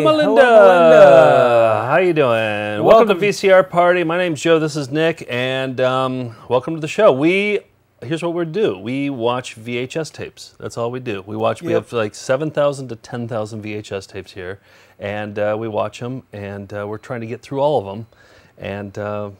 Melinda. Melinda. How you doing? Welcome to VCR Party. My name's Joe. This is Nick, and welcome to the show. Here's what we do. We watch VHS tapes. That's all we do. We watch. We have like 7,000 to 10,000 VHS tapes here, and we watch them, and we're trying to get through all of them. And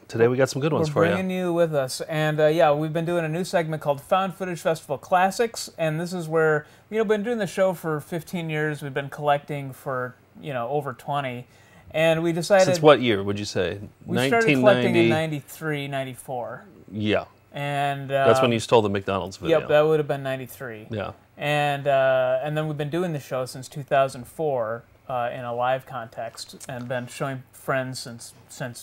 today we got some good ones for you. We're bringing you with us, and yeah, we've been doing a new segment called Found Footage Festival Classics, and this is where we've been doing the show for 15 years. We've been collecting for over 20, and we decided. Since what year would you say? We started collecting in 93, 94. Yeah. And that's when you stole the McDonald's video. Yep, that would have been 93. Yeah. And then we've been doing the show since 2004 in a live context, and been showing friends since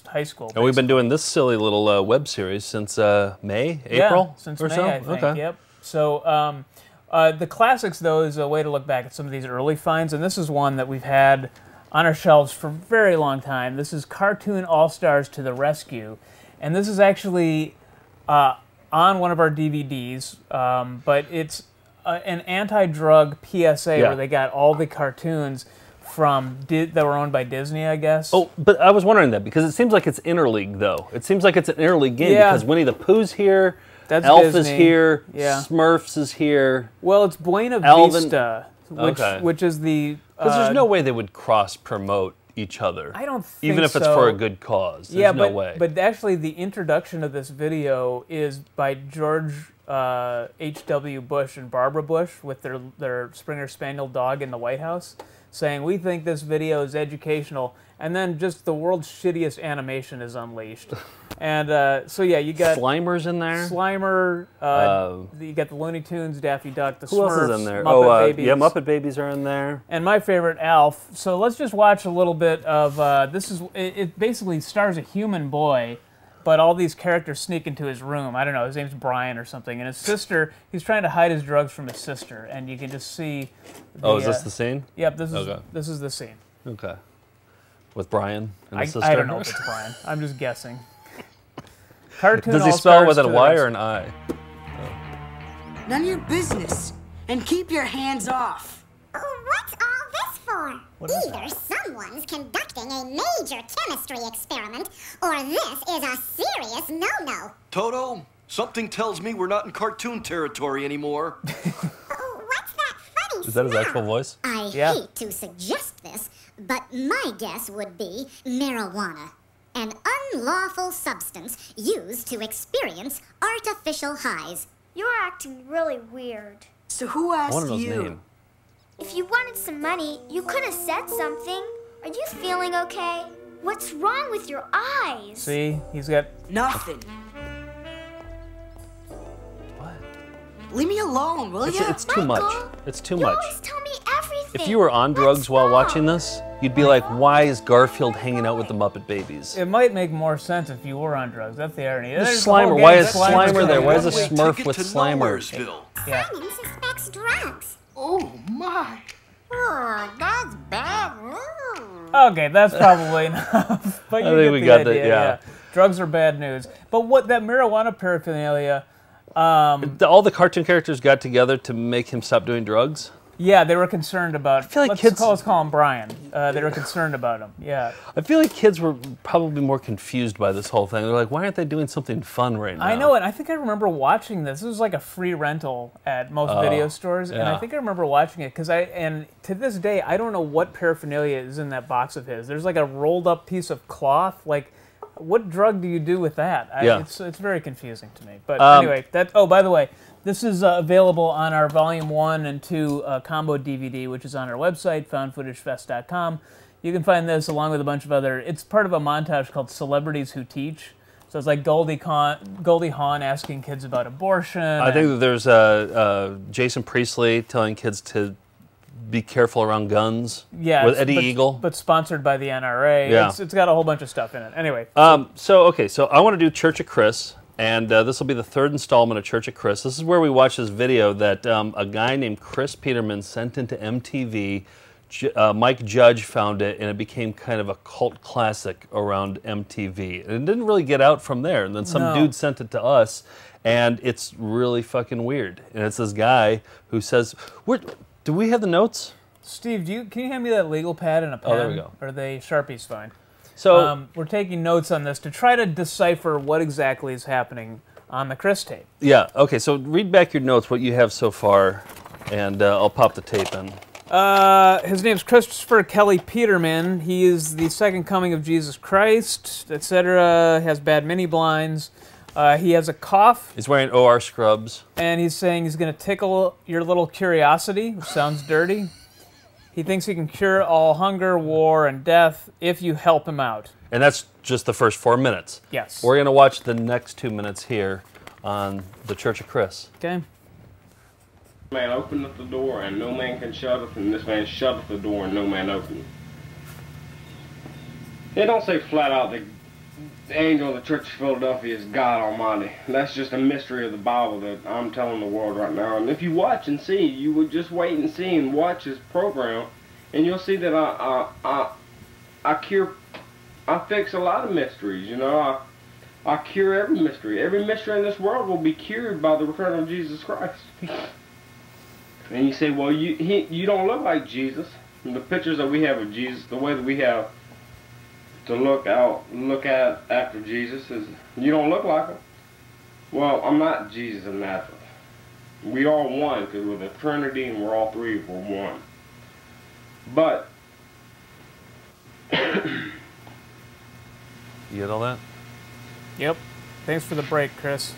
high school. Basically. And we've been doing this silly little web series since May, April, since or May, so? I think. Okay. Yep. So the classics, though, is a way to look back at some of these early finds, and this is one that we've had on our shelves for a very long time. This is Cartoon All-Stars to the Rescue, and this is actually on one of our DVDs, but it's an anti-drug PSA where they got all the cartoons that were owned by Disney, I guess. Oh, but I was wondering that, because it seems like it's interleague, though. It seems like it's an interleague game, because Winnie the Pooh's here, Elf Disney. is here, Smurfs is here. Well, it's Buena Vista, which is the... Because there's no way they would cross-promote each other. I don't think even if it's for a good cause. There's no way. But actually, the introduction of this video is by George H.W. Bush and Barbara Bush with their Springer Spaniel dog in the White House, saying, "We think this video is educational," and then just the world's shittiest animation is unleashed. And so yeah, you got Slimer's in there. Slimer. You got the Looney Tunes, Daffy Duck, the Who Smurfs, else is in there? Muppet Babies. Yeah, Muppet Babies are in there. And my favorite, Alf. So let's just watch a little bit of this. It basically stars a human boy, but all these characters sneak into his room. I don't know, his name's Brian or something. And his sister, he's trying to hide his drugs from his sister, and you can just see. Is this the scene? Yep, this is the scene. Okay. With Brian and his sister? I don't know if it's Brian. I'm just guessing. Cartoon Does he spell it with a Y or an I? None of your business. And keep your hands off. What's all this for? Either someone's conducting a major chemistry experiment, or this is a serious no-no. Toto, something tells me we're not in cartoon territory anymore. What's that funny Is that his actual voice? I hate to suggest this, but my guess would be marijuana. An unlawful substance used to experience artificial highs. You're acting really weird. So who asked you? Name. If you wanted some money, you could have said something. Are you feeling okay? What's wrong with your eyes? See, he's got... Nothing. What? Leave me alone, will you? It's too much. It's too much. You always tell me everything. If you were on drugs while watching this, you'd be like, why is Garfield hanging out with the Muppet Babies? It might make more sense if you were on drugs. That's the irony. Slimer. Why is Slimer there? Why is a Smurf with Slimer? Simon suspects drugs. Oh, my. Oh, that's bad news. Okay, that's probably enough. But you think we got the idea. Yeah. Drugs are bad news. But what that marijuana paraphernalia... all the cartoon characters got together to make him stop doing drugs? Yeah, they were concerned about... I feel like let's call him Brian. They were concerned about him, yeah. I feel like kids were probably more confused by this whole thing. They're like, why aren't they doing something fun right now? I know, and I think I remember watching this. This was like a free rental at most video stores, and I think I remember watching it, and to this day, I don't know what paraphernalia is in that box of his. There's like a rolled up piece of cloth, like... What drug do you do with that? It's very confusing to me. But anyway, by the way, this is available on our Volume 1 and 2 combo DVD, which is on our website, foundfootagefest.com. You can find this along with a bunch of other... It's part of a montage called Celebrities Who Teach. So it's like Goldie Hawn asking kids about abortion. I think that there's Jason Priestley telling kids to be careful around guns. Yeah, with Eddie Eagle, but sponsored by the NRA. Yeah. It's got a whole bunch of stuff in it. Anyway. So I want to do Church of Chris, and this will be the third installment of Church of Chris. This is where we watch this video that a guy named Chris Peterman sent into MTV. Mike Judge found it, and it became kind of a cult classic around MTV. And it didn't really get out from there. And then some dude sent it to us, and it's really fucking weird. And it's this guy who says, "Do we have the notes?" Steve, can you hand me that legal pad and a pen? Oh, there we go. Or the Sharpie's fine. So we're taking notes on this to try to decipher what exactly is happening on the Chris tape. yeah, okay. So read back your notes, what you have so far, and I'll pop the tape in. His name's Christopher Kelly Peterman. He is the second coming of Jesus Christ, etc. Has bad mini blinds. He has a cough. He's wearing OR scrubs. And he's saying he's going to tickle your little curiosity, which sounds dirty. He thinks he can cure all hunger, war, and death if you help him out. And that's just the first 4 minutes. Yes. We're going to watch the next 2 minutes here on the Church of Chris. Okay. Man openeth the door, and no man can shut it, and this man shutteth the door, and no man openeth. It don't say flat out that the angel of the Church of Philadelphia is God Almighty. That's just a mystery of the Bible that I'm telling the world right now. And if you watch and see, you would just wait and see and watch his program, and you'll see that I fix a lot of mysteries. You know, I cure every mystery. Every mystery in this world will be cured by the return of Jesus Christ. And you say, well, you don't look like Jesus. And the pictures that we have of Jesus, the way that we have to look at after Jesus is, you don't look like him. Well, I'm not Jesus of Nazareth. We are one because we're the Trinity and we're all three, we're one. But You get all that? Yep. Thanks for the break, Chris.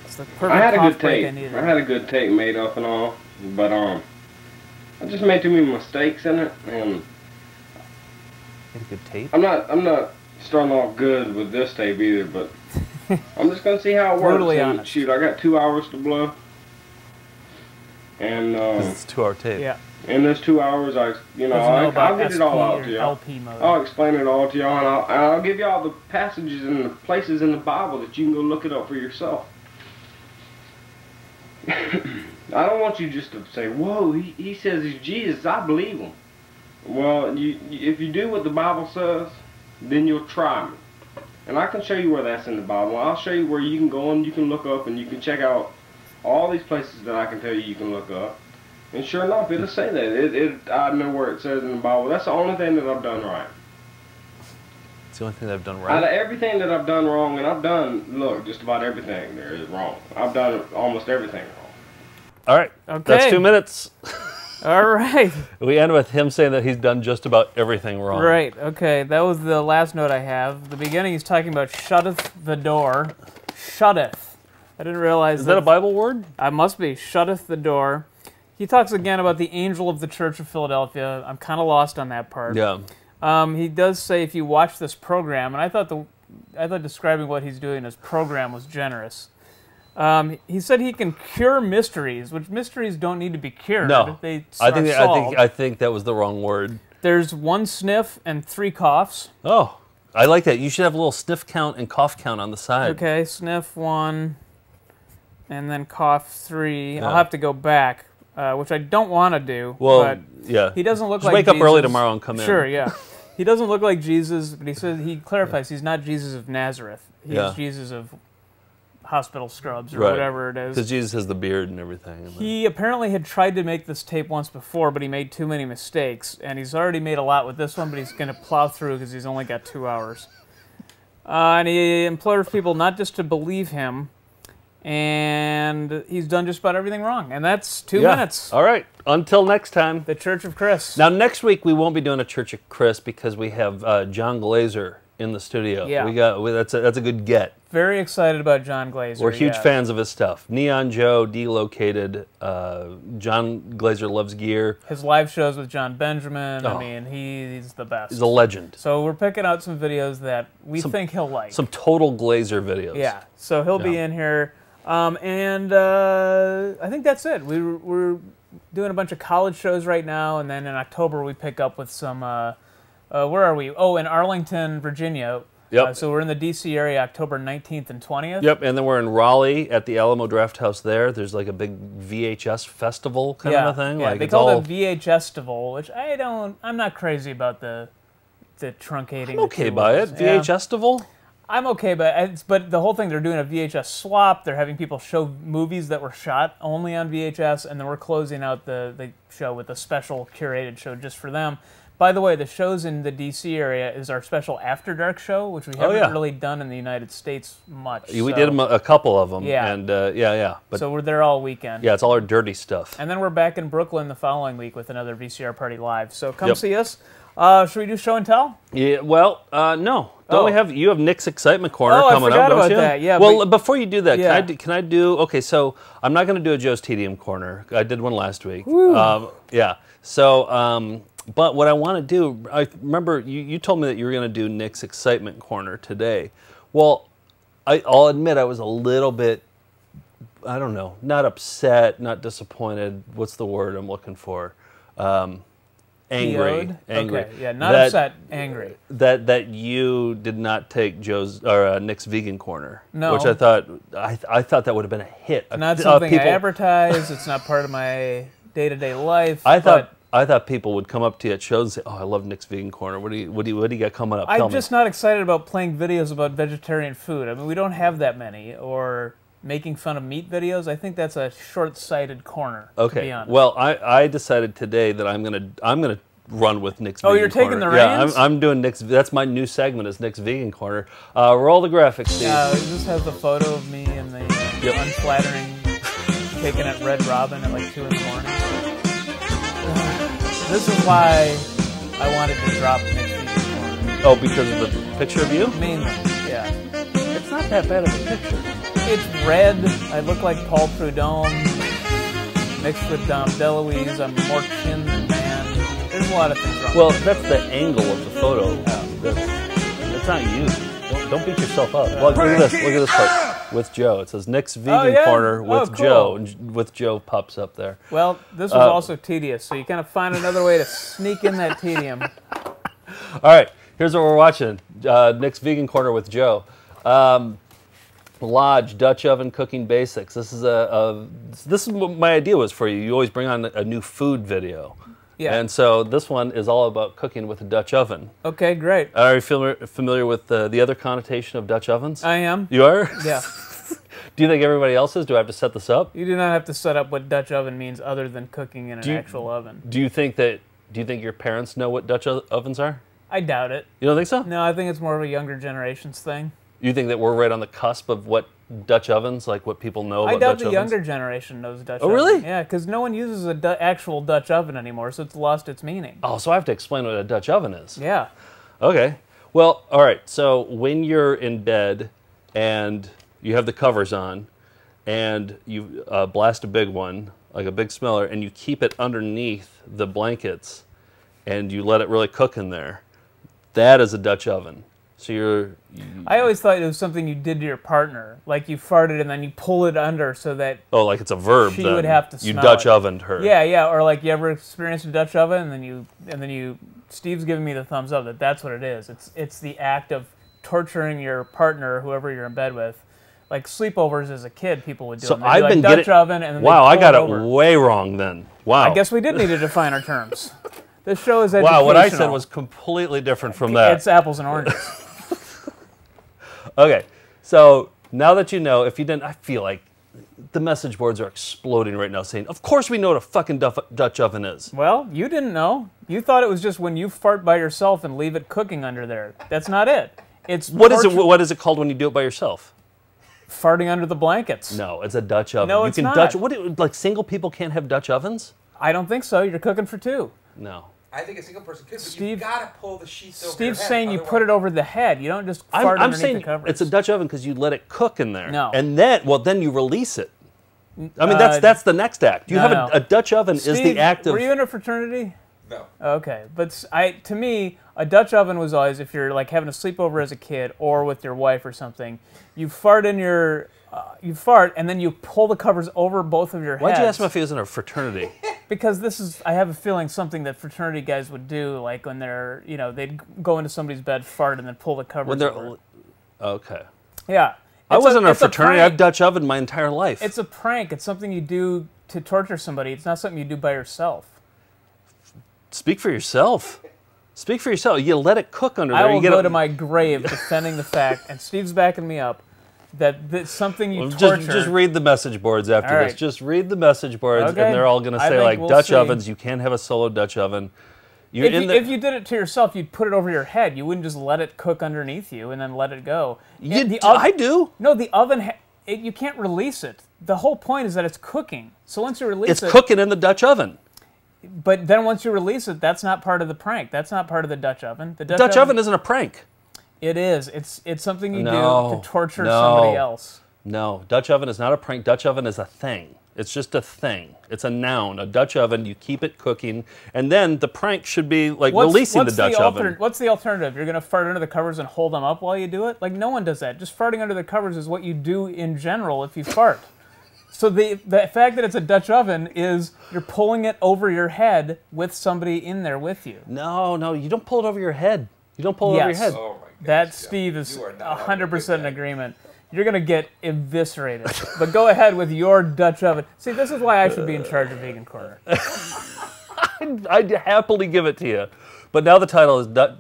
It's the perfect I had a cough good break tape. I needed. I had a good tape made up and all, but I just made too many mistakes in it, and You had a good tape? I'm not starting off good with this tape either, but I'm just gonna see how it works. Brutally And honest. shoot, I got 2 hours to blow, and 'Cause it's a 2-hour tape. Yeah. in this 2 hours, I'll get it all out to y'all. LP mode. I'll explain it all to y'all, and I'll give y'all the passages and the places in the Bible that you can go look it up for yourself. I don't want you just to say, whoa, he says he's Jesus, I believe him. Well, if you do what the Bible says, then you'll try me. And I can show you where that's in the Bible. I'll show you where you can go and you can look up and you can check out all these places that I can tell you can look up. And sure enough, it'll say that. I know where it says in the Bible. That's the only thing that I've done right. It's the only thing that I've done Out right. of everything that I've done wrong, and I've done, look, just about everything there is wrong. I've done almost everything wrong. All right. Okay. That's 2 minutes. All right. We end with him saying that he's done just about everything wrong. Right. Okay. That was the last note I have. The beginning, he's talking about shutteth the door. Shutteth. I didn't realize Is that a Bible word? I must be. Shutteth the door. He talks again about the angel of the Church of Philadelphia. I'm kind of lost on that part. Yeah. He does say if you watch this program, and I thought describing what he's doing as program was generous. He said he can cure mysteries, which mysteries don't need to be cured. No. They I think that was the wrong word. There's 1 sniff and 3 coughs. Oh, I like that. You should have a little sniff count and cough count on the side. Okay, sniff 1, and then cough 3. Yeah. I'll have to go back, which I don't want to do. Well, but yeah. he doesn't look Just like wake up Jesus. early tomorrow and come in. Sure, yeah. He doesn't look like Jesus, but he clarifies he's not Jesus of Nazareth. He's Jesus of hospital scrubs or whatever it is. Because Jesus has the beard and everything. He apparently had tried to make this tape once before, but he made too many mistakes, and he's already made a lot with this one, but he's going to plow through because he's only got 2 hours. And he implores people not just to believe him, and he's done just about everything wrong. And that's 2 minutes. All right. Until next time. The Church of Chris. Now, next week we won't be doing a Church of Chris because we have John Glazer in the studio. Yeah. That's a good get. Very excited about John Glazer. We're huge fans of his stuff. Neon Joe, Delocated, John Glazer Loves Gear. His live shows with John Benjamin. I mean, he's the best. He's a legend. So we're picking out some videos that we think he'll like. Some total Glazer videos. Yeah. So he'll be in here. And I think that's it. We're doing a bunch of college shows right now, and then in October we pick up with some, where are we? Oh, in Arlington, Virginia. Yep. So we're in the D.C. area October 19th and 20th. Yep, and then we're in Raleigh at the Alamo Draft House there. There's like a big VHS festival kind of a thing. Yeah, like they call it a VHS-tival, which I'm not crazy about the truncating. I'm okay by it. VHS-tival? I'm okay, but the whole thing, they're doing a VHS swap. They're having people show movies that were shot only on VHS, and then we're closing out the show with a special curated show just for them. By the way, the shows in the D.C. area is our special After Dark show, which we haven't really done in the United States much. We did a couple of them. Yeah. And, yeah. But so we're there all weekend. yeah, it's all our dirty stuff. And then we're back in Brooklyn the following week with another VCR Party Live. So come see us. Should we do show and tell? Yeah, well, no. Don't we have, you have Nick's Excitement Corner coming up, don't you? I forgot about that, yeah. Well, before you do that, can I do, okay, so I'm not going to do a Joe's Tedium Corner. I did one last week. Yeah, so, but what I want to do, I remember you told me that you were going to do Nick's Excitement Corner today. Well, I'll admit I was a little bit, I don't know, not upset, not disappointed. What's the word I'm looking for? Angry. Okay, yeah, not upset, angry. That you did not take Joe's or Nick's Vegan Corner. No. Which I thought that would have been a hit. Not something I advertise. It's not part of my day-to-day life. I thought people would come up to you at shows and say, "Oh, I love Nick's Vegan Corner. What do you got coming up?" I'm just not excited about playing videos about vegetarian food. I mean, we don't have that many, or making fun of meat videos. I think that's a short-sighted corner. Okay. To be honest. Well, I decided today that I'm gonna run with Nick's Vegan Corner. Oh, you're taking the reins? Yeah, I'm doing Nick's. That's my new segment is Nick's Vegan Corner. Roll the graphics, Steve. This has the photo of me and the unflattering taken at Red Robin at like 2 in the morning. This is why I wanted to drop Nick's Vegan Corner. Oh, because of the picture of you? Mainly, yeah. It's not that bad of a picture. It's red. I look like Paul Prudhomme mixed with Dom DeLuise. I'm more chin than man. There's a lot of things wrong. Well, that's the angle of the photo. That's not you. Don't beat yourself up. Well, look at this part with Joe. It says Nick's Vegan Corner with Joe, and with Joe pops up there. Well, this was also tedious, so you kind of find another way to sneak in that tedium. All right, here's what we're watching: Nick's Vegan Corner with Joe. Lodge Dutch oven cooking basics. This is what my idea was for you. You always bring on a new food video. Yeah. And so this one is all about cooking with a Dutch oven. Okay, great. Are you familiar with the other connotation of Dutch ovens? I am. You are? Yeah. Do you think everybody else is? Do I have to set this up? You do not have to set up what Dutch oven means other than cooking in an actual oven. Do you think your parents know what Dutch ovens are? I doubt it. You don't think so? No, I think it's more of a younger generation's thing. You think that we're right on the cusp of what Dutch ovens, like what people know about Dutch ovens? I doubt the younger generation knows Dutch ovens. Oh, really? Yeah, because no one uses an actual Dutch oven anymore, so it's lost its meaning. Oh, so I have to explain what a Dutch oven is. Yeah. Okay. Well, all right. So when you're in bed and you have the covers on and you blast a big one, like a big smeller, and you keep it underneath the blankets and you let it really cook in there, that is a Dutch oven. So I always thought it was something you did to your partner, like you farted and then you pull it under so that. Oh, like it's a verb. She would have to smell You Dutch ovened her. Yeah, yeah. Or like you ever experienced a Dutch oven and then you. Steve's giving me the thumbs up that that's what it is. It's the act of torturing your partner, whoever you're in bed with. Like sleepovers as a kid, people would do. So them. I've been Dutch oven and then wow, I got it over. way wrong then. Wow. I guess we did need to define our terms. This show is educational. Wow, what I said was completely different from that. It's apples and oranges. Okay, so now that you know, if you didn't, I feel like the message boards are exploding right now saying, of course we know what a fucking Dutch oven is. Well, you didn't know. You thought it was just when you fart by yourself and leave it cooking under there. That's not it. It's What is it called when you do it by yourself? Farting under the blankets. No, it's a Dutch oven. No, you it's can not. Like single people can't have Dutch ovens? I don't think so. You're cooking for two. No. I think a single person could, but Steve, you've got to pull the sheets over Steve's your head, saying you put it over the head. You don't just fart I'm underneath saying the covers. it's a Dutch oven because you let it cook in there. No. And then you release it. I mean, that's the next act. You have a Dutch oven Steve, is the act of... Were you in a fraternity? No. Okay, but to me, a Dutch oven was always if you're like having a sleepover as a kid or with your wife or something, you fart in your... you fart, and then you pull the covers over both of your heads. Why'd you ask me if he was in a fraternity? Because this is, I have a feeling, something that fraternity guys would do, like when they're, they'd go into somebody's bed, fart, and then pull the covers over. Okay. Yeah. I wasn't in a fraternity. I've Dutch ovened my entire life. It's a prank. It's something you do to torture somebody. It's not something you do by yourself. Speak for yourself. Speak for yourself. You let it cook under there. I will you go to my grave defending the fact, and Steve's backing me up, that that's something you torture. Just read the message boards after All this. right. Just read the message boards, Okay. and they're all going to I say, think like, we'll Dutch see. ovens, you can't have a solo Dutch oven. If you did it to yourself, you'd put it over your head. You wouldn't just let it cook underneath you and then let it go. I do. No, the oven, you can't release it. The whole point is that it's cooking. So once you release It's cooking in the Dutch oven. But then once you release it, that's not part of the prank. That's not part of the Dutch oven. The Dutch oven isn't a prank. It is. It's something you do to torture no. somebody else. No, Dutch oven is not a prank. Dutch oven is a thing. It's just a thing. It's a noun. A Dutch oven, you keep it cooking, and then the prank should be like releasing the Dutch oven. What's the alternative? You're going to fart under the covers and hold them up while you do it? Like, no one does that. Just farting under the covers is what you do in general if you fart. So the fact that it's a Dutch oven is you're pulling it over your head with somebody in there with you. No, you don't pull it over your head. You don't pull it over your head. Oh my gosh, That, Steve, is 100% in agreement. You're going to get eviscerated. But go ahead with your Dutch oven. See, this is why I should be in charge of Vegan Corner. I'd happily give it to you. But now the title is Nick's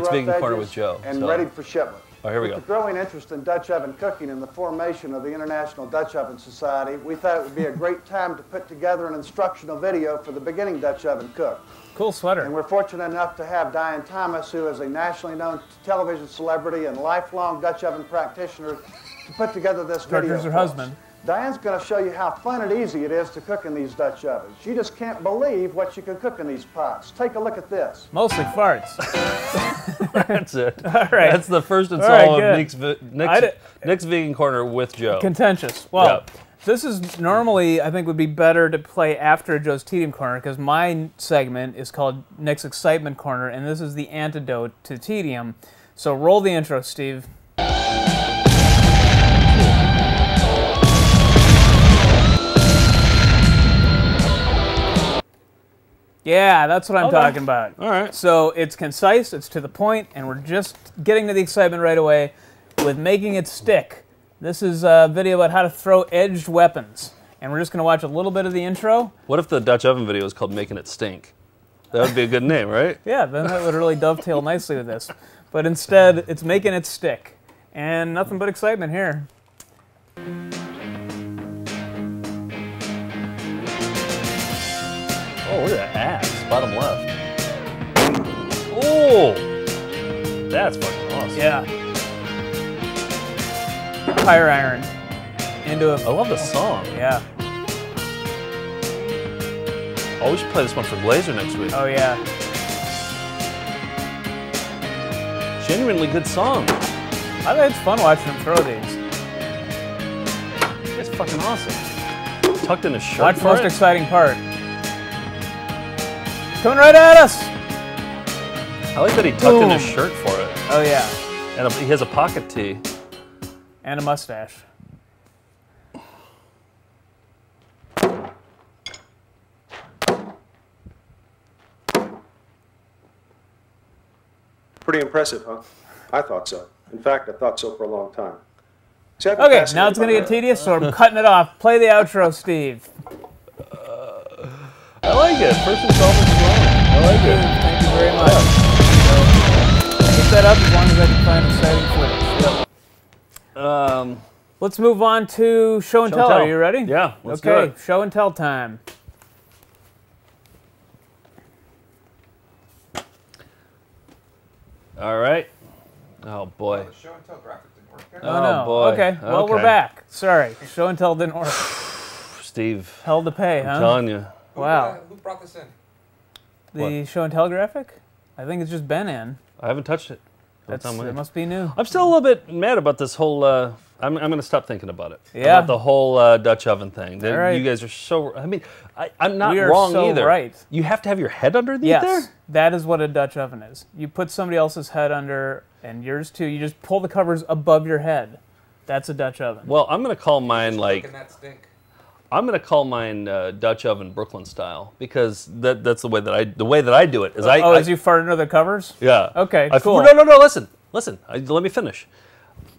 Vegan Corner with Joe. And ready for shipment. Oh, here we With go. the growing interest in Dutch oven cooking and the formation of the International Dutch Oven Society, we thought it would be a great time to put together an instructional video for the beginning Dutch oven cook. Cool sweater. And we're fortunate enough to have Diane Thomas, who is a nationally known television celebrity and lifelong Dutch oven practitioner, to put together this video. Her husband. Diane's going to show you how fun and easy it is to cook in these Dutch ovens. You just can't believe what you can cook in these pots. Take a look at this. Mostly farts. That's it. All right. That's the first installment right, of Nick's Vegan Corner with Joe. Contentious. Well, this is normally, I think, would be better to play after Joe's Tedium Corner because my segment is called Nick's Excitement Corner, and this is the antidote to tedium. So roll the intro, Steve. Yeah, that's what I'm talking about. All right. So it's concise, it's to the point, and we're just getting to the excitement right away with making it stick. This is a video about how to throw edged weapons. And we're just going to watch a little bit of the intro. What if the Dutch oven video is called Making It Stink? That would be a good name, right? Yeah, then that would really dovetail nicely with this. But instead, it's making it stick. And nothing but excitement here. Oh, look at that axe, bottom left. Oh, that's fucking awesome. Yeah. Tire iron into a... I love the song. Yeah. Oh, we should play this one for Glazer next week. Oh, yeah. Genuinely good song. I think it's fun watching him throw these. It's fucking awesome. Tucked in his shirt. Watch for most it. exciting part. Coming right at us! I like that he tucked in his shirt for it. Oh, yeah. And he has a pocket tee. And a mustache. Pretty impressive, huh? I thought so. In fact, I thought so for a long time. See, Okay, now it's going to get tedious, so I'm cutting it off. Play the outro, Steve. I like it. First installment strong. I like it. Thank you very much. So, keep that up as long as I can find exciting footage. Let's move on to show and tell. Are you ready? Yeah, let's do it. Show and tell time. All right. Oh, boy. The show and tell graphic didn't work there. Oh, no. boy. Okay, well, we're back. Sorry, show and tell didn't work. Steve. Hell to pay, huh? I'm telling you. Wow. Who brought this in? The show and tell graphic? I think it's just been in. I haven't touched it. It must be new. I'm still a little bit mad about this whole. I'm going to stop thinking about it. Yeah. About the whole Dutch oven thing. All right. You guys are so. I mean, I'm not We are wrong so either. right. You have to have your head underneath Yes, there. that is what a Dutch oven is. You put somebody else's head under, and yours too. You just pull the covers above your head. That's a Dutch oven. Well, I'm going to call mine like. Making that stink. I'm going to call mine Dutch oven Brooklyn style because that's the way that I do it. Is as you fart under the covers? Yeah. Okay. Cool. No. Listen. Let me finish.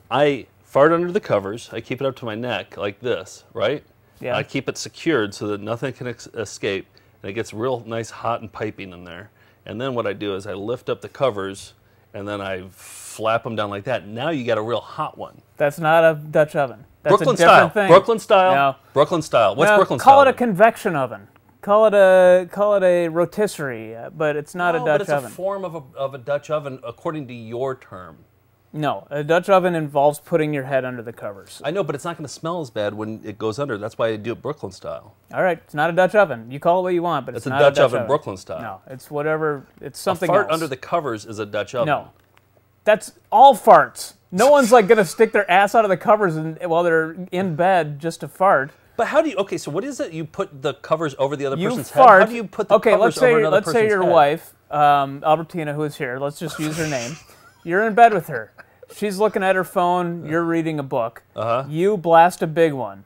I fart under the covers. I keep it up to my neck like this, right? Yeah. I keep it secured so that nothing can escape, and it gets real nice, hot, and piping in there. And then what I do is I lift up the covers, and then I flap them down like that. Now you got a real hot one. That's not a Dutch oven. That's Brooklyn a different style. thing. Brooklyn style. No. Brooklyn style. What's no, Brooklyn style? Call it a convection oven. Call it a rotisserie, but it's not a Dutch but it's oven. a form of a Dutch oven according to your term. No, a Dutch oven involves putting your head under the covers. I know, but it's not going to smell as bad when it goes under. That's why I do it Brooklyn style. All right, it's not a Dutch oven. You call it what you want, but it's not a Dutch oven. oven Brooklyn style. No, it's whatever. It's something a fart else. under the covers is a Dutch oven. No, that's all farts. No one's like gonna stick their ass out of the covers while they're in bed just to fart. But how do you? Okay, so what is it? You put the covers over the other person's fart. head. How do you put the covers over another person's head? Let's say your wife, Albertina, who is here. Let's just use her name. You're in bed with her. She's looking at her phone. You're reading a book. You blast a big one.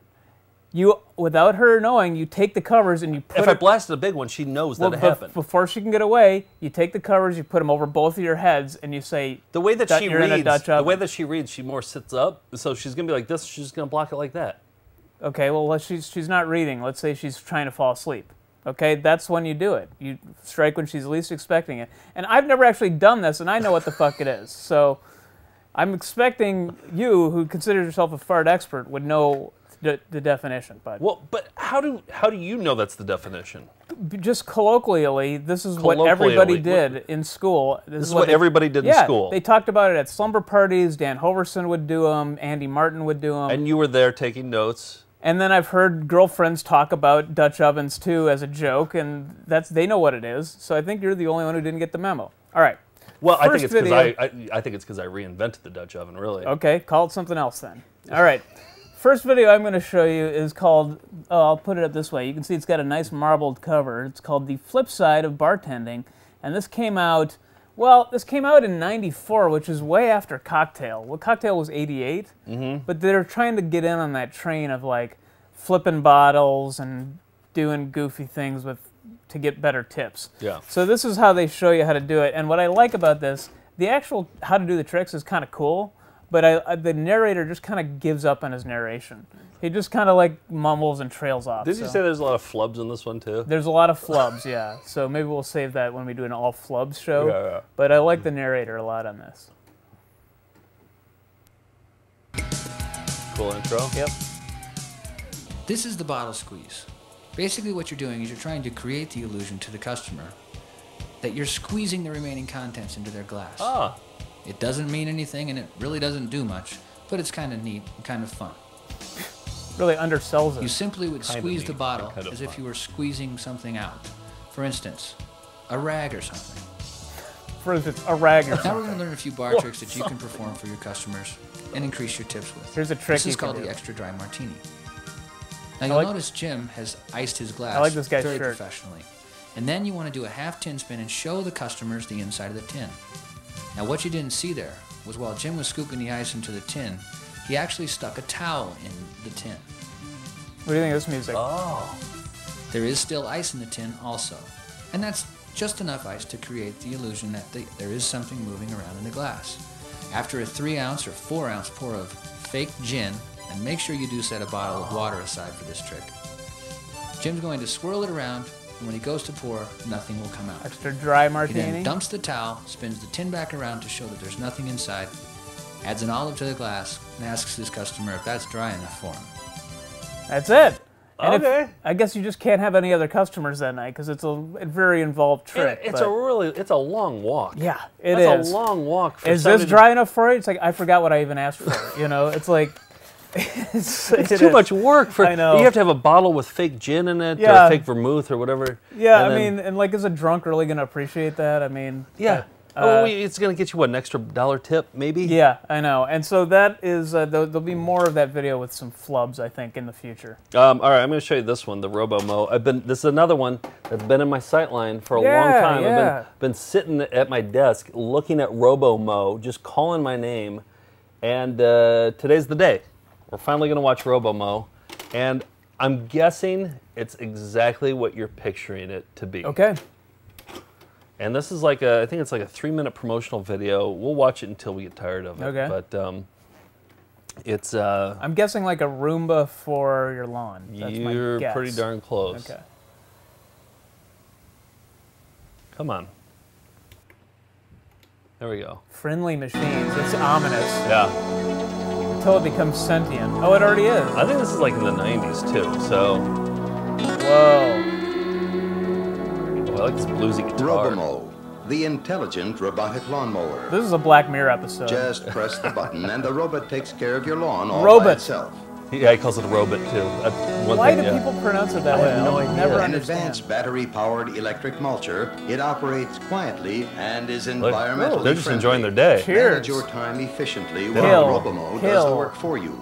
You, without her knowing, you take the covers and you put. If I blasted a big one, she knows that it happened. Before she can get away, you take the covers, you put them over both of your heads, and you say, the way that she you're in a Dutch reads, oven. the way that she reads, she more sits up. So she's gonna be like this. She's gonna block it like that. Okay, well, she's not reading. Let's say she's trying to fall asleep. Okay, that's when you do it. You strike when she's least expecting it. And I've never actually done this, and I know what the fuck it is. So I'm expecting you, who considers yourself a fart expert, would know the definition. But but how do you know that's the definition? Just colloquially, this is what everybody did in school. This is what everybody did in school. They talked about it at slumber parties. Dan Hoverson would do them. Andy Martin would do them. And you were there taking notes. And then I've heard girlfriends talk about Dutch ovens too as a joke, and they know what it is. So I think you're the only one who didn't get the memo. All right. Well, I think it's because I think it's because I reinvented the Dutch oven, really. Okay, call it something else then. All right. First video I'm going to show you is called, I'll put it up this way. You can see it's got a nice marbled cover. It's called The Flipside of Bartending. And this came out, in '94, which is way after Cocktail. Well, Cocktail was '88, but they're trying to get in on that train of like flipping bottles and doing goofy things to get better tips. Yeah. So this is how they show you how to do it. And what I like about this, the actual how to do the tricks is kind of cool. But the narrator just kind of gives up on his narration. He just kind of like mumbles and trails off. Did you say there's a lot of flubs in this one too? There's a lot of flubs, yeah. So maybe we'll save that when we do an all flubs show. Yeah. But I like the narrator a lot on this. Cool intro. Yep. This is the bottle squeeze. Basically what you're doing is you're trying to create the illusion to the customer that you're squeezing the remaining contents into their glass. Ah. It doesn't mean anything, and it really doesn't do much, but it's kind of neat and kind of fun. Really undersells it. You simply would squeeze the bottle as if you were squeezing something out. For instance, a rag or something. For instance, a rag or something. Now we're going to learn a few bar tricks that you can perform for your customers and increase your tips with. Here's a trick. This is called the extra dry martini. Now you'll notice Jim has iced his glass very professionally. And then you want to do a half tin spin and show the customers the inside of the tin. Now what you didn't see there was while Jim was scooping the ice into the tin, he actually stuck a towel in the tin. What do you think of this music? Oh. There is still ice in the tin also. And that's just enough ice to create the illusion that there is something moving around in the glass. After a 3-ounce or 4-ounce pour of fake gin, and make sure you do set a bottle of water aside for this trick, Jim's going to swirl it around, and when he goes to pour, nothing will come out. Extra dry martini. He then dumps the towel, spins the tin back around to show that there's nothing inside, adds an olive to the glass, and asks his customer if that's dry enough for him. That's it. And okay. I guess you just can't have any other customers that night because it's a very involved trick. It's a long walk. Yeah, it is. That's a long walk. Is this dry enough for you? It's like I forgot what I even asked for. You know, it's like it's too much work for. I know. You have to have a bottle with fake gin in it, yeah. or fake vermouth, or whatever. Yeah, I mean, and like, is a drunk really going to appreciate that? I mean, yeah. It's going to get you, what, an extra $1 tip, maybe? Yeah, I know. And so that is, there'll be more of that video with some flubs, I think, in the future. All right, I'm going to show you this one, the Robo-Mo. This is another one that's been in my sightline for a long time. Yeah. I've been sitting at my desk looking at Robo-Mo, just calling my name, and today's the day. We're finally going to watch Robo-Mo, and I'm guessing it's exactly what you're picturing it to be. Okay. And this is like I think it's like a 3-minute promotional video. We'll watch it until we get tired of it. Okay. But it's I'm guessing like a Roomba for your lawn. That's you're my guess. pretty darn close. Okay. Come on. There we go. Friendly machines. It's ominous. Yeah. Until it becomes sentient. Oh, it already is. I think this is like in the 90s too, so. Whoa. Oh, I like this bluesy guitar. Robomo, the intelligent robotic lawnmower. This is a Black Mirror episode. Just press the button and the robot takes care of your lawn all by Robot. itself. Yeah, he calls it a robot too. That's one Why thing, do people pronounce it that way? have no idea. Never An understand. advanced battery-powered electric mulcher, it operates quietly and is Look, environmentally they're just friendly. enjoying their day. Cheers. Manage your time efficiently Kill. while Robomo does the Kill. work for you.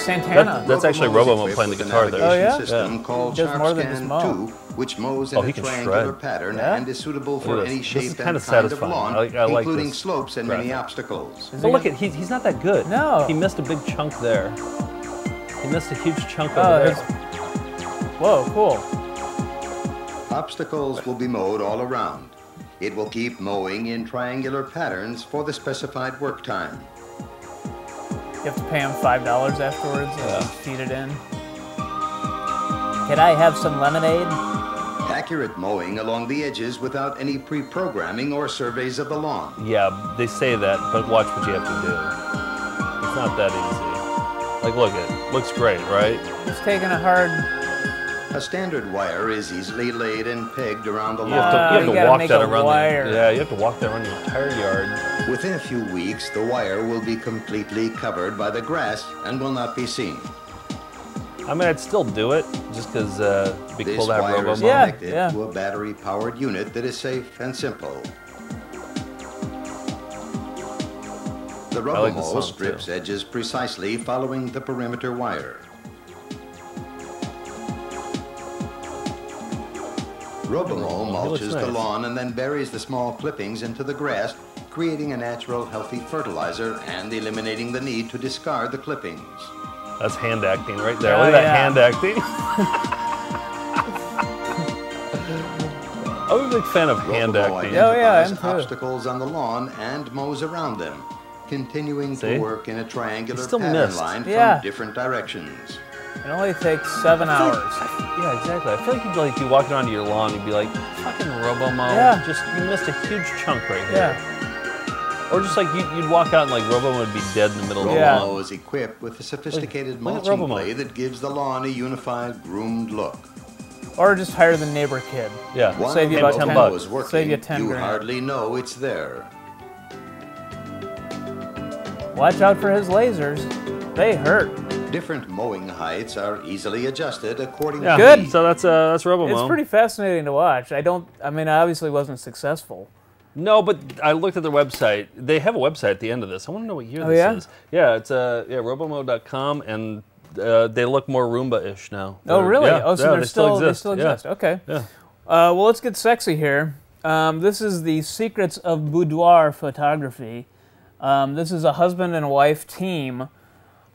Santana. That's actually Robomo playing the guitar there. Oh, yeah? System called He does more than just mow. SharpScan 2, which mows in Oh, a he can triangular shred. pattern Yeah? and is suitable Look for at any this. shape This is and kind of kind of satisfying. lawn, I like including this slopes and many graphic. obstacles. But look at he's not that good. No. He missed a big chunk there. He missed a huge chunk Oh, over there. Whoa, cool. Obstacles will be mowed all around. It will keep mowing in triangular patterns for the specified work time. You have to pay him $5 afterwards and feed it in. Can I have some lemonade? Accurate mowing along the edges without any pre-programming or surveys of the lawn. Yeah, they say that, but watch what you have to do. It's not that easy. Like, look, it looks great, right? He's taking a hard... A standard wire is easily laid and pegged around the You have lawn. to walk that around yeah, you have to walk that around your entire yard. Within a few weeks, the wire will be completely covered by the grass and will not be seen. I mean, I'd still do it, just because it'd be cool This to have wire is Robomo. connected to a battery-powered unit that is safe and simple. The I like the Robomo song, strips too. edges precisely following the perimeter wire. Robomo He looks mulches the nice. lawn and then buries the small clippings into the grass, creating a natural, healthy fertilizer and eliminating the need to discard the clippings. That's hand acting right there. Oh, Look at that yeah. hand acting. I'm a big fan of hand Robomo acting. identifies obstacles on the lawn and mows around them, continuing See? to work in a triangular still pattern missed. line Yeah. from different directions. It only takes 7 hours. Yeah, exactly. I feel like you'd be walking onto your lawn, you'd be like, fucking Robomo, Yeah. just, you missed a huge chunk right here. Yeah. Or just like, you'd walk out and like Robomo would be dead in the middle of the Robomo lawn. is equipped with a sophisticated Look at mulching Robomo. blade that gives the lawn a unified, groomed look. Or just hire the neighbor kid. Yeah. While Save you about Robomo 10 is bucks. working, Save you 10 you grand. hardly know it's there. Watch out for his lasers. They hurt. Different mowing heights are easily adjusted according Yeah. to Good. need. So that's Robomo. It's pretty fascinating to watch. I mean, I obviously wasn't successful. No, but I looked at their website. They have a website at the end of this. I want to know what year Oh, this yeah? is. Yeah, it's robomo.com, and they look more Roomba-ish now. Oh, really? Yeah, Oh, so yeah, they're they still exist. They still Yeah. exist. Okay. Yeah. Well, let's get sexy here. This is the secrets of boudoir photography. This is a husband and wife team.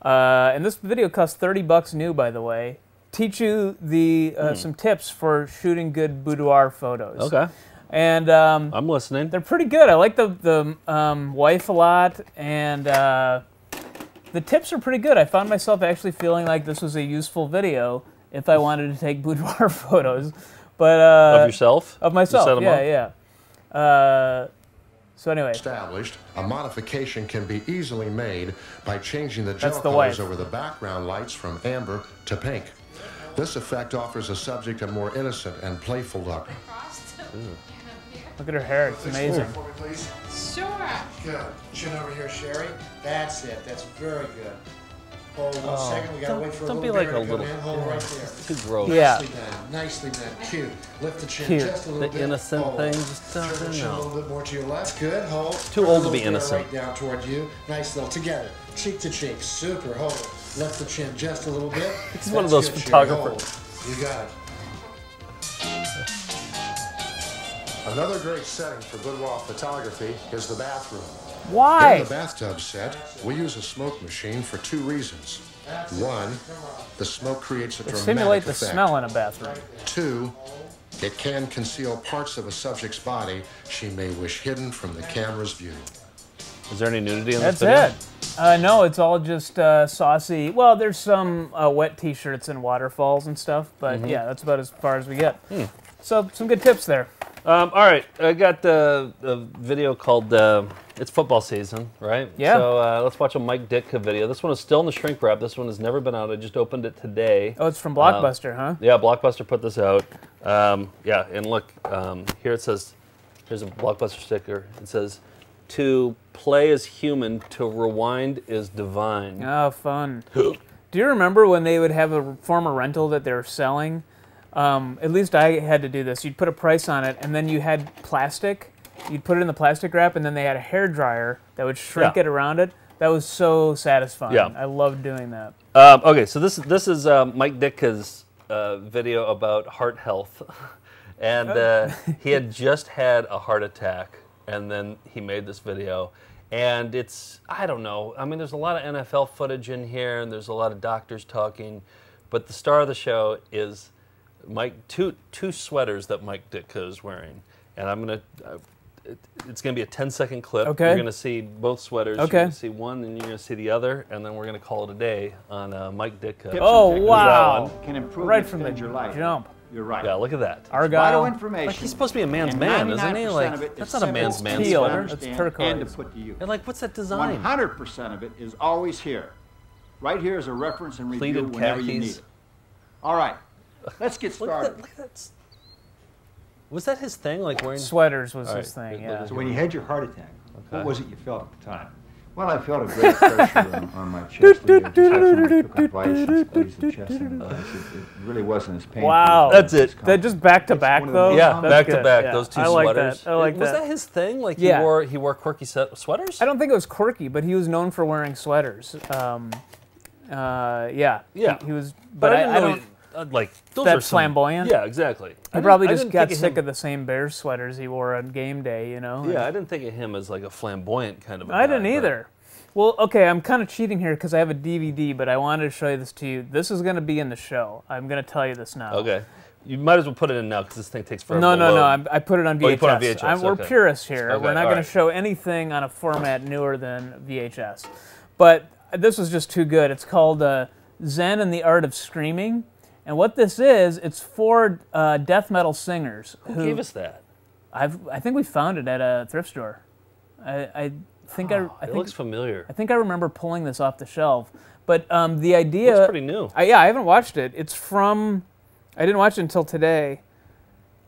And this video costs $30 new, by the way. Teach you some tips for shooting good boudoir photos. Okay. And I'm listening. they're pretty good. I like the wife a lot, and the tips are pretty good. I found myself actually feeling like this was a useful video if I wanted to take boudoir photos. But Of yourself? Of You myself. set 'em up? Yeah. So anyway. Established, a modification can be easily made by changing the gel That's the colors wife. over the background lights from amber to pink. This effect offers a subject a more innocent and playful look. Look at her hair. It's amazing. For me, please. Sure. Good. Chin over here, Sherry. That's it. That's very good. Hold 1 second. We gotta wait for a don't little be like bear a to come little- in. Hold right there. Too gross. Yeah. Nicely done. Nicely done. Cute. Lift the chin Cute. just a little The bit. innocent Hold. thing, just Turn the chin a no. little bit more to your left. Good. Hold. Too Turn old the to be little bear innocent. Right down toward you. Nice little together. Cheek to cheek. Super. Hold it. Lift the chin just a little bit. He's one of That's those good, Sherry. photographers. Hold. You got it. Another great setting for boudoir photography is the bathroom. Why? In the bathtub set, we use a smoke machine for 2 reasons. 1, the smoke creates a They dramatic simulate the effect. smell in a bathroom. 2, it can conceal parts of a subject's body she may wish hidden from the camera's view. Is there any nudity in this That's video? it. No, it's all just saucy. Well, there's some wet T-shirts and waterfalls and stuff, but yeah, that's about as far as we get. So some good tips there. All right, I got a video called "It's Football Season," right? Yeah. So let's watch a Mike Ditka video. This one is still in the shrink wrap. This one has never been out. I just opened it today. Oh, it's from Blockbuster, huh? Yeah, Blockbuster put this out. Yeah, and look, here it says, here's a Blockbuster sticker. It says, "To play is human, to rewind is divine." Oh, fun. Do you remember when they would have a former rental that they were selling? At least I had to do this. You'd put a price on it, and then you had plastic. You'd put it in the plastic wrap, and then they had a hair dryer that would shrink it around it. That was so satisfying. Yeah. I loved doing that. Okay, so this is Mike Ditka's video about heart health, and he had just had a heart attack, and then he made this video. And it's, I don't know, I mean, there's a lot of NFL footage in here, and there's a lot of doctors talking, but the star of the show is two sweaters that Mike Ditka is wearing. And I'm going to, it's going to be a 10-second clip. Okay. You're going to see both sweaters. Okay. You're going to see one, and you're going to see the other, and then we're going to call it a day on Mike Ditka. Oh, wow. Can improve Right from the your life. jump. You're right. Yeah, look at that. Argyle. Vital information. Like, he's supposed to be a man's man, isn't he? Like, that's not a man's man sweater. It's turquoise. And to put to you. And like, what's that design? 100% of it is always here. Right here is a reference and review Pleated whenever you need khakis. it. All right, let's get started. Look at that. Was that his thing, like wearing Sweaters was his thing, yeah. So when you had your heart attack, Okay. what was it you felt at the time? Well, I felt a great pressure on my chest. I just had somebody took up ice and squeezed the chest, and it really wasn't as painful. Wow. That's it. That just back to back, though? Yeah, That's back good. to back. Yeah. Those two I like sweaters. That. I like Was that. that his thing? Like Yeah. he wore quirky sweaters? I don't think it was quirky, but he was known for wearing sweaters. Yeah. Yeah. He was, But I I didn't don't. know like those That are some, flamboyant? Yeah, exactly. He probably just got sick of the same Bears sweaters he wore on game day, you know? Yeah, I didn't think of him as like a flamboyant kind of a I guy, didn't but- either. Well, okay, I'm kind of cheating here because I have a DVD, but I wanted to show you this to you. This is going to be in the show. I'm going to tell you this now. Okay. You might as well put it in now because this thing takes forever. No, to no, load. no. I put it on VHS. Oh, you put it on VHS. We're okay. purists here. Okay, We're not all going right. to show anything on a format newer than VHS. But this was just too good. It's called Zen and the Art of Screaming. And what this is, it's for death metal singers. Who gave us that? I think we found it at a thrift store. I think it looks familiar. I think I remember pulling this off the shelf. But the idea... It's pretty new. Yeah, I haven't watched it. It's from... I didn't watch it until today.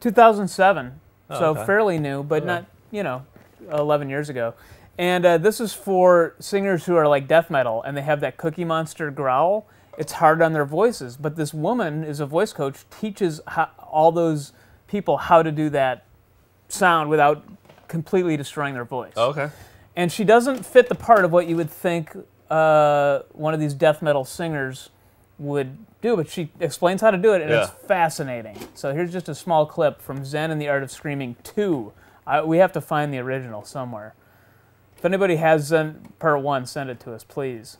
2007. Oh, So okay. fairly new, but not, 11 years ago. And this is for singers who are like death metal, and they have that Cookie Monster growl. It's hard on their voices. But this woman is a voice coach, teaches all those people how to do that sound without completely destroying their voice. Oh, okay. And she doesn't fit the part of what you would think one of these death metal singers would do, but she explains how to do it, and it's fascinating. So here's just a small clip from Zen and the Art of Screaming 2. We have to find the original somewhere. If anybody has Zen Part 1, send it to us, please.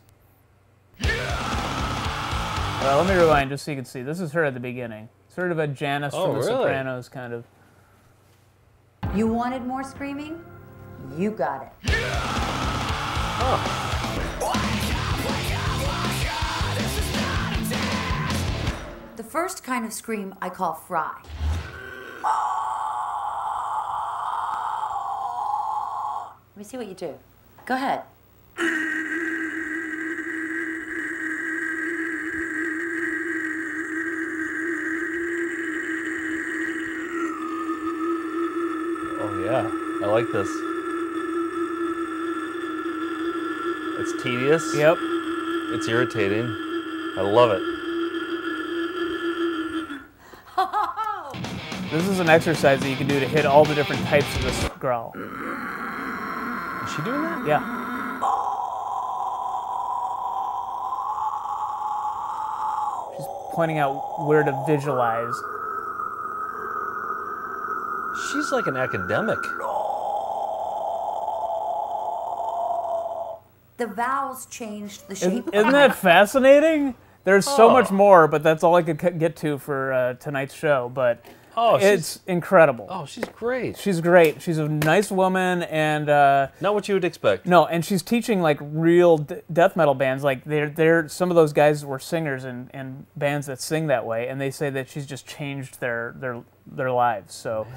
Let me rewind just so you can see. This is her at the beginning. Sort of a Janice from The Sopranos kind of. You wanted more screaming? You got it. The first kind of scream I call fry. Let me see what you do. Go ahead. Oh yeah, I like this. It's tedious. Yep. It's irritating. I love it. This is an exercise that you can do to hit all the different types of this growl. Is she doing that? Yeah. She's pointing out where to visualize. She's like an academic. The vowels changed the shape. Isn't that fascinating? There's so much more, but that's all I could get to for tonight's show. But it's incredible. Oh, she's great. She's great. She's a nice woman, and not what you would expect. No, and she's teaching like real death metal bands. Like they're some of those guys were singers in bands that sing that way, and they say that she's just changed their lives. So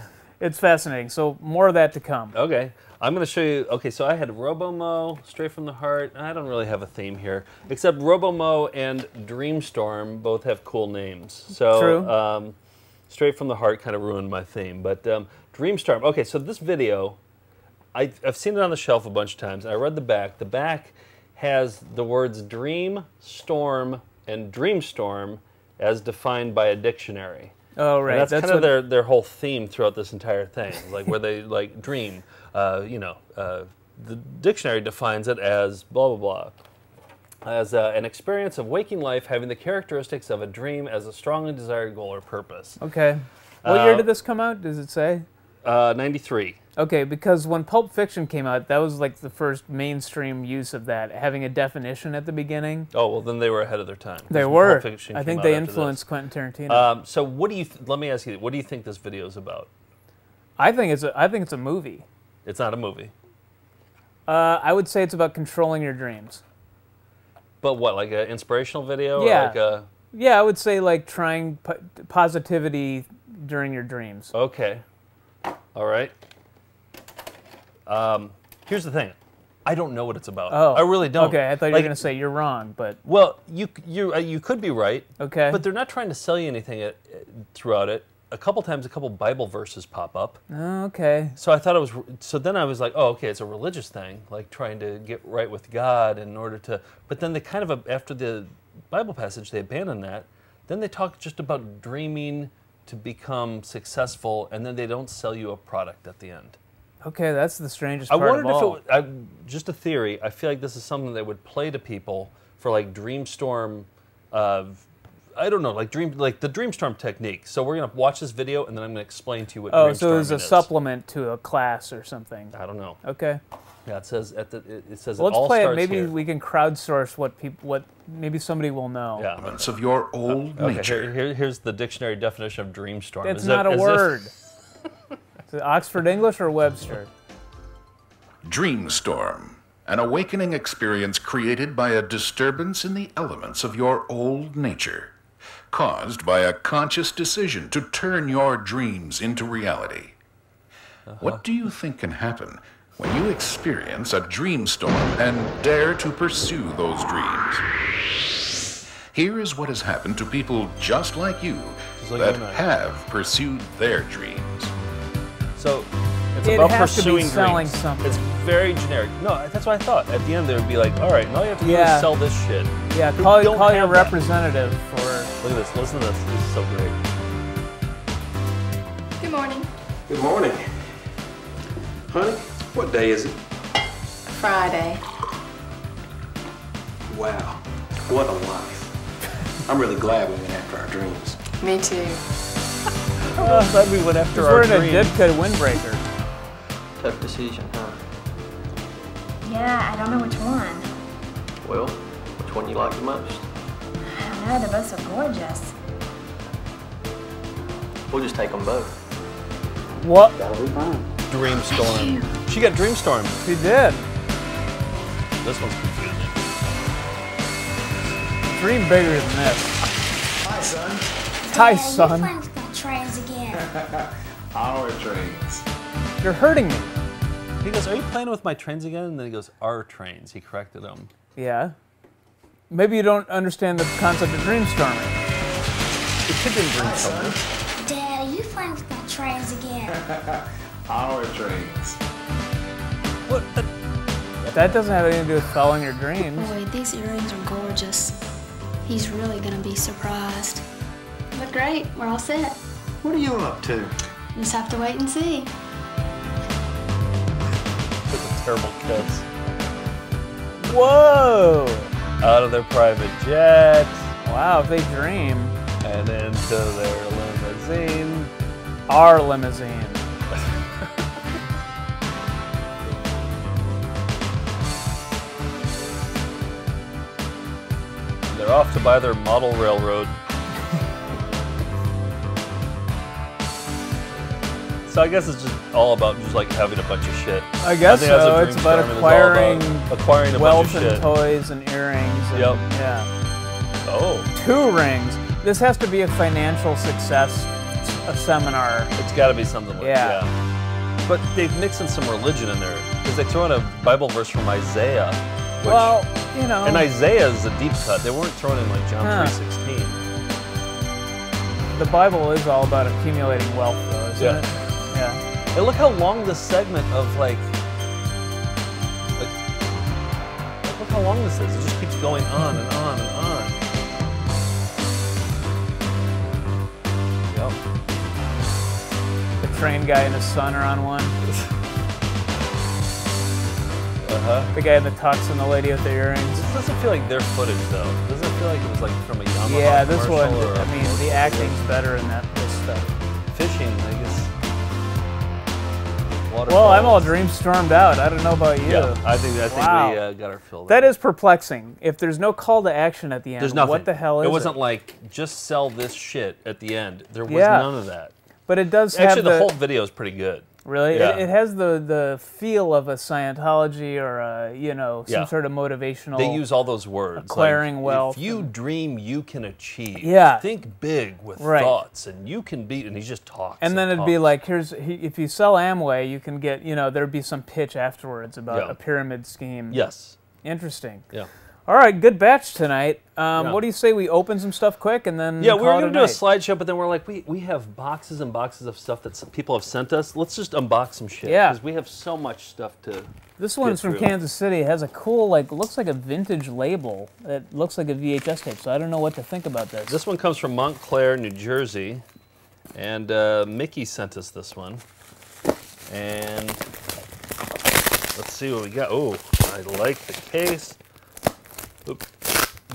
It's fascinating. So more of that to come. Okay. I'm going to show you. Okay, so I had Robo-Mo, Straight from the Heart. I don't really have a theme here, except Robo-Mo and Dreamstorm both have cool names. So True. Straight from the Heart kind of ruined my theme. But Dreamstorm. Okay, so this video, I've seen it on the shelf a bunch of times. I read the back. The back has the words dream, storm, and dreamstorm as defined by a dictionary. Oh, right. And that's kind of their whole theme throughout this entire thing, like where they like dream. The dictionary defines it as blah, blah, blah, as an experience of waking life having the characteristics of a dream as a strongly desired goal or purpose. Okay. What year did this come out? Does it say? 93. Okay, because when Pulp Fiction came out, that was like the first mainstream use of that, having a definition at the beginning. Oh, well, then they were ahead of their time. They were. I think they influenced Quentin Tarantino. So what do you, let me ask you, what do you think this video is about? I think it's a movie. It's not a movie. I would say it's about controlling your dreams. But what, like an inspirational video? Yeah. Or like a... Yeah, I would say like trying positivity during your dreams. Okay. All right. Here's the thing. I don't know what it's about. Oh. I really don't. Okay, I thought you were going to say you're wrong, but... Well, you could be right. Okay. But they're not trying to sell you anything throughout it. A couple times, a couple Bible verses pop up. Oh, okay. So I thought it was... So then I was like, oh, okay, it's a religious thing, like trying to get right with God in order to... But then they kind of, after the Bible passage, they abandon that. Then they talk just about dreaming to become successful, and then they don't sell you a product at the end. Okay, that's the strangest part of all. I wondered if it just a theory, I feel like this is something that would play to people for like Dreamstorm, I don't know, like the Dreamstorm technique. So we're going to watch this video, and then I'm going to explain to you what Dreamstorming is. Oh, so it's a supplement to a class or something. I don't know. Okay. Yeah, it says it says well, it all let's play it. starts Maybe here. we can crowdsource what maybe somebody will know. Yeah. Elements of your old nature. Here's the dictionary definition of Dreamstorm. It's not a word. Is it Oxford English or Webster? Dreamstorm, an awakening experience created by a disturbance in the elements of your old nature, caused by a conscious decision to turn your dreams into reality. What do you think can happen when you experience a dreamstorm and dare to pursue those dreams? Here is what has happened to people just like you that have pursued their dreams. So it's It about has to be pursuing selling dreams. something. It's very generic. No, that's what I thought. At the end, they would be like, all right, now you have to do is sell this shit. Yeah, We call don't your have that. representative for... Look at this. Listen to this. This is so great. Good morning. Good morning. Honey, what day is it? Friday. Wow, what a life. I'm really glad we went after our dreams. Me too. Glad we went after our We're in a dreams. Ditka windbreaker. Tough decision, huh? Yeah, I don't know which one. Well, which one you like the most? I don't know, they're both so gorgeous. We'll just take them both. What? That'll be fine. Dreamstorm. She got Dreamstorm. She did. This one's confusing. Dream bigger than this. Hi, son. Hi, Dad, son. Your friend's got trains again. Our trains. You're hurting me. He goes, are you playing with my trains again? And then he goes, our trains. He corrected him. Yeah. Maybe you don't understand the concept of dreamstorming. It could be Dreamstorm. Dad, you playing with my trains again. Our trains. What? That doesn't have anything to do with following your dreams. Boy, these earrings are gorgeous. He's really gonna be surprised. But great, we're all set. What are you up to? Just have to wait and see. It's a terrible kiss. Whoa! Out of their private jet. Wow, if they dream. And into their limousine. Our limousine. They're off to buy their model railroad. So I guess it's just all about just like having a bunch of shit. I guess think that's so. what It's about Dreamstorming is all acquiring, about. Acquiring a wealth bunch of and shit. toys and earrings. And, Yep. Yeah. Oh. 2 rings. This has to be a financial success a seminar. It's got to be something like Yeah. that. But they've mixed in some religion in there because they throw in a Bible verse from Isaiah. Which, Well, you know. and Isaiah is a deep cut. They weren't throwing in like John 3:16. The Bible is all about accumulating wealth, though, isn't it? Yeah. And look how long this segment of like look how long this is. It just keeps going on and on and on. Yep. The train guy and his son are on one. The guy in the tux and the lady with the earrings. This doesn't feel like their footage though. Doesn't it feel like it was like from a Yamaha Yeah, this one, commercial or I mean, the acting's better in this stuff. Fishing, I guess. Well, I'm all dream-stormed out. I don't know about you. Yeah, I think we got our fill there. That is perplexing. If there's no call to action at the end, There's nothing. what the hell is it? It wasn't like, just sell this shit at the end. There was Yeah. none of that. But it does Actually, have the whole video is pretty good. Really? Yeah. It has the feel of a Scientology or a, some sort of motivational... They use all those words. Acquiring like, wealth. If you dream, you can achieve. Yeah. Think big with Right. thoughts, and you can beat... And he just talks. And then it'd be like, if you sell Amway, you can get, there'd be some pitch afterwards about a pyramid scheme. Yes. Interesting. Yeah. All right, good batch tonight. What do you say we open some stuff quick and then Yeah, we were call it going to do a night? slideshow, but then we're like, we have boxes and boxes of stuff that people have sent us. Let's just unbox some shit. Yeah. Because we have so much stuff to This one's from Kansas City. It has a cool, looks like a vintage label. It looks like a VHS tape, so I don't know what to think about this. This one comes from Montclair, New Jersey, and Mickey sent us this one. And let's see what we got. Oh, I like the case. Oop.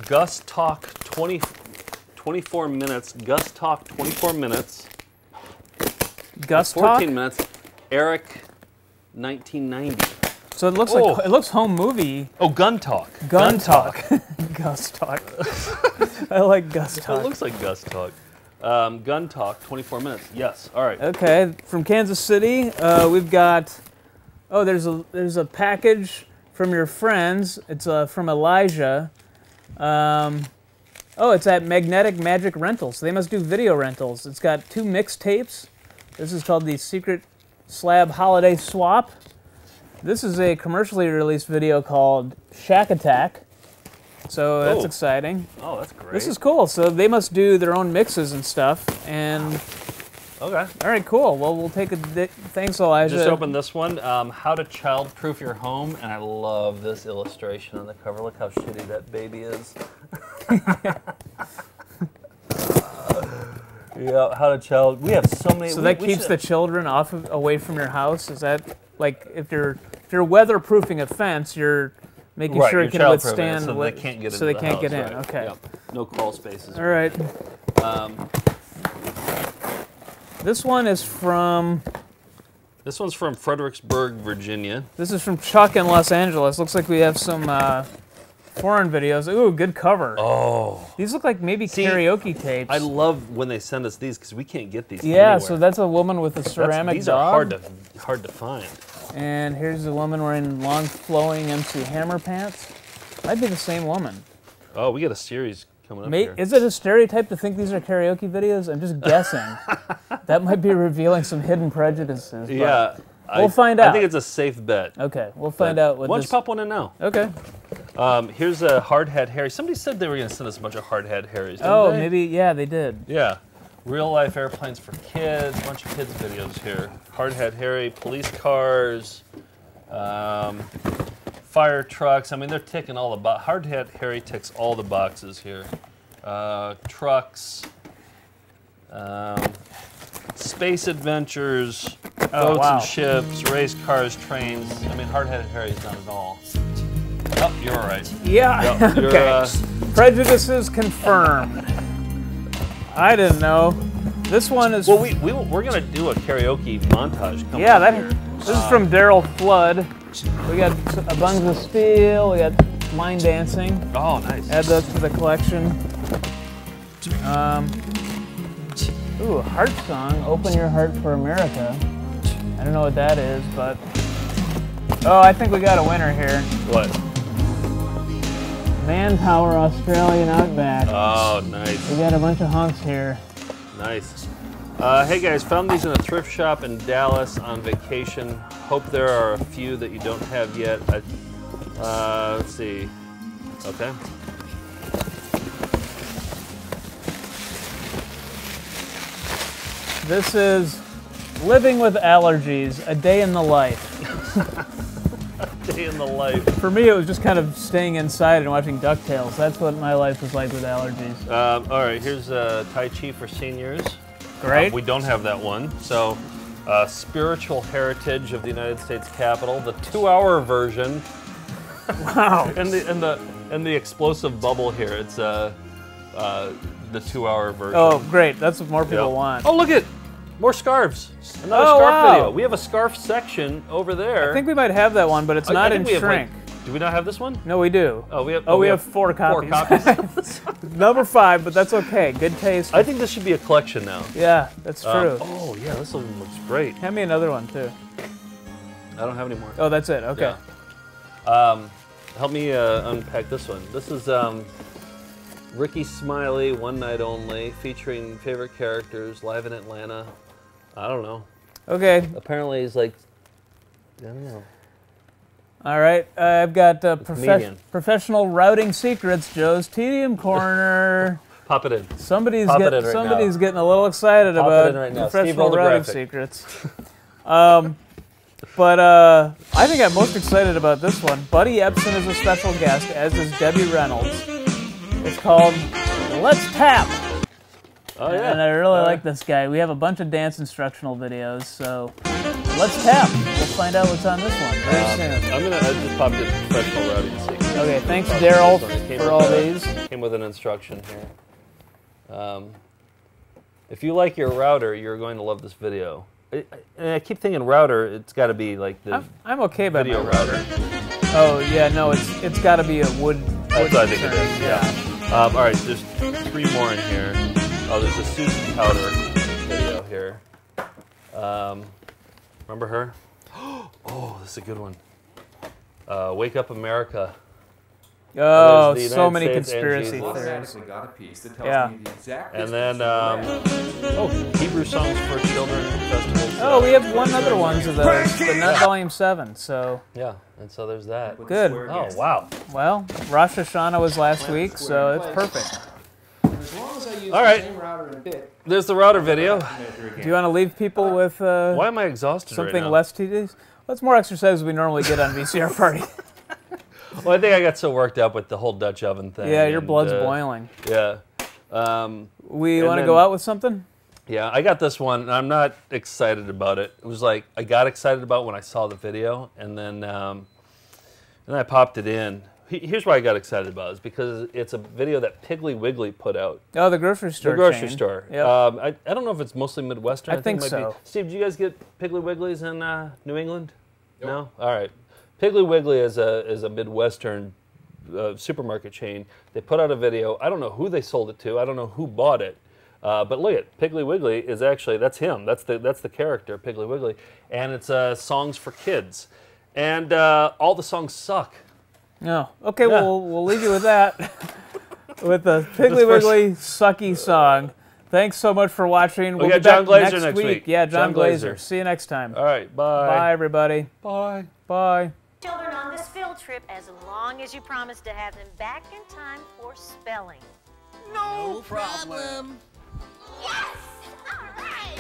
Gus Talk 24 minutes. Gus Talk 24 minutes. Gus 14 Talk? minutes. Eric 1990. So it looks like it looks home movie. Oh, Gun Talk. Gun Talk. Gus Talk. I like Gus Talk. It looks like Gus Talk. Gun Talk 24 minutes. Yes. All right. Okay, from Kansas City, we've got. Oh, there's a package from your friends. It's from Elijah. It's at Magnetic Magic Rentals. They must do video rentals. It's got 2 mixtapes. This is called the Secret Slab Holiday Swap. This is a commercially released video called Shack Attack. So that's exciting. Oh, that's great. This is cool. So they must do their own mixes and stuff. And okay. All right, cool. Well, we'll take a thanks, Elijah. Just open this one. How to child-proof your home, and I love this illustration on the cover. Look how shitty that baby is. Yeah, how to child. We have so many. So that keeps the children away from your house. Is that like if you're weatherproofing a fence, you're making sure it can withstand. So they can't get in. So they can't get in. Right. Okay. Yep. No crawl spaces. All right. This one is from. This one's from Fredericksburg, Virginia. This is from Chuck in Los Angeles. Looks like we have some foreign videos. Ooh, good cover. Oh. These look like maybe karaoke tapes. I love when they send us these because we can't get these. Yeah, anywhere. so that's a woman with a ceramic these dog. are hard to find. And here's a woman wearing long, flowing MC Hammer pants. Might be the same woman. Oh, we got a series coming up here. Is it a stereotype to think these are karaoke videos? I'm just guessing. That might be revealing some hidden prejudices. Yeah. We'll find out. I think it's a safe bet. Okay, we'll find out what Why don't this... you pop one in now? Okay. Here's a Hard Hat Harry. Somebody said they were going to send us a bunch of Hard Hat Harrys, didn't Oh, they? maybe, yeah, they did. Yeah. Real life airplanes for kids. A bunch of kids videos here. Hard Hat Harry, police cars, fire trucks. I mean, they're ticking all the boxes. Hard Hat Harry ticks all the boxes here. Trucks, space adventures, boats and ships, race cars, trains. I mean, Hard Hat Harry's done it all. Oh, you're all right. Yeah, Yep, okay. Prejudices confirmed. I didn't know. This one is... Well, we're going to do a karaoke montage coming Yeah, up here. this is from Daryl Flood. We got a Bungs of Steel, we got line dancing. Oh, nice. Add those to the collection. Ooh, a heart song, Open Your Heart for America. I don't know what that is, but... Oh, I think we got a winner here. What? Manpower Australian Outback. Oh, nice. We got a bunch of hunks here. Nice. Hey guys, found these in a thrift shop in Dallas on vacation. Hope there are a few that you don't have yet. Let's see. Okay. This is Living with Allergies, a day in the life. A day in the life. For me, it was just kind of staying inside and watching DuckTales. That's what my life was like with allergies. All right, here's Tai Chi for seniors. Great. We don't have that one. So, Spiritual Heritage of the United States Capitol, the 2-hour version. Wow. and the explosive bubble here. It's the 2-hour version. Oh, great. That's what more people want. Oh, look at more scarves. Another scarf video. We have a scarf section over there. I think we might have that one, but it's not in shrink. Do we not have this one? No, we do. Oh, we have. We have 4 copies. 4 copies. Number 5, but that's okay. Good taste. I think this should be a collection now. Yeah, that's true. Oh yeah, this one looks great. Hand me another one too. I don't have any more. Oh, that's it. Okay. Yeah. Help me unpack this one. This is Ricky Smiley, One Night Only, featuring favorite characters, live in Atlanta. I don't know. Okay. Apparently he's like, I don't know. All right, I've got professional routing secrets, Joe's Tedium Corner. Pop it in. Somebody's Pop it getting in right somebody's now. getting a little excited Pop about it in right now. professional Steve, roll the routing graphic. secrets. But I think I'm most excited about this one. Buddy Epson is a special guest, as is Debbie Reynolds. It's called Let's Tap. Oh yeah. And I really like this guy. We have a bunch of dance instructional videos, so let's tap. We'll find out what's on this one very soon. I just popped in professional routing secrets. Okay, thanks Daryl for all these. Came with an instruction here. If you like your router, you're going to love this video. And I keep thinking router, it's got to be like the I'm okay by video my router. Oh yeah, no, it's got to be a wood. That's what I think it is. Yeah. All right, there's 3 more in here. Oh, there's a Susan Powder video here. Remember her? Oh, this is a good one. Wake Up America. Oh, the so United many States conspiracy and Jesus. theories. Got a piece that tells me the exact And then, Hebrew Songs for Children Festival. Oh, we have one other ones of those, but not Volume 7, so... Yeah, and so there's that. Good. Oh, wow. Well, Rosh Hashanah was last week, so it's perfect. All right. There's the router video. Do you want to leave people with... Why am I exhausted something right now? less tedious? That's more exercise we normally get on VCR Party. Well, I think I got so worked up with the whole Dutch oven thing. Yeah, your blood's boiling. Yeah. We want to go out with something? Yeah, I got this one, and I'm not excited about it. It was like, I got excited about it when I saw the video, and then I popped it in. Here's why I got excited about it, is because it's a video that Piggly Wiggly put out. Oh, the grocery store The grocery chain. store. Yep. I don't know if it's mostly Midwestern. I think it might so. Be. Steve, did you guys get Piggly Wigglies in New England? Nope. No? All right. Piggly Wiggly is a Midwestern supermarket chain. They put out a video. I don't know who they sold it to. I don't know who bought it. But look at Piggly Wiggly is actually, that's him. That's the character, Piggly Wiggly. And it's songs for kids. And all the songs suck. No. Okay, well, we'll leave you with that. With the Piggly Wiggly sucky song. Thanks so much for watching. We We'll got be back John Glazer next week. Yeah, John Glazer. See you next time. All right, bye. Bye, everybody. Bye. Bye. Children on this field trip as long as you promise to have them back in time for spelling. No problem. Yes! All right!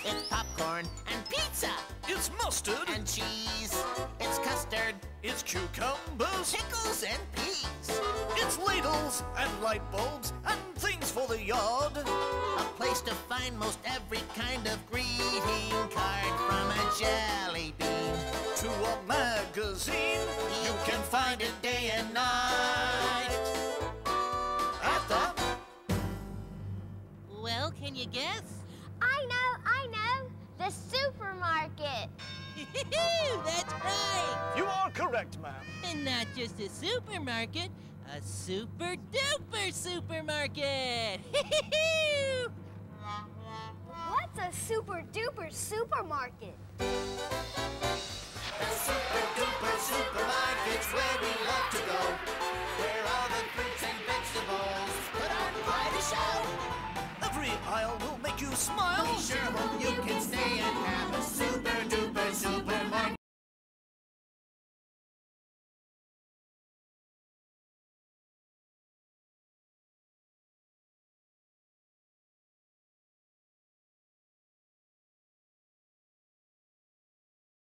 It's popcorn and pizza. It's mustard and cheese. It's custard. It's cucumbers, Pickles and peas. it's ladles and light bulbs and things for the yard. A place to find most every kind of greeting card, from a jelly bean To a magazine, you can find it day and night. at the Well, can you guess? I know. The supermarket. That's right. You are correct, ma'am. And not just a supermarket, a super duper supermarket. What's a super duper supermarket? The super duper supermarket's where we love to go.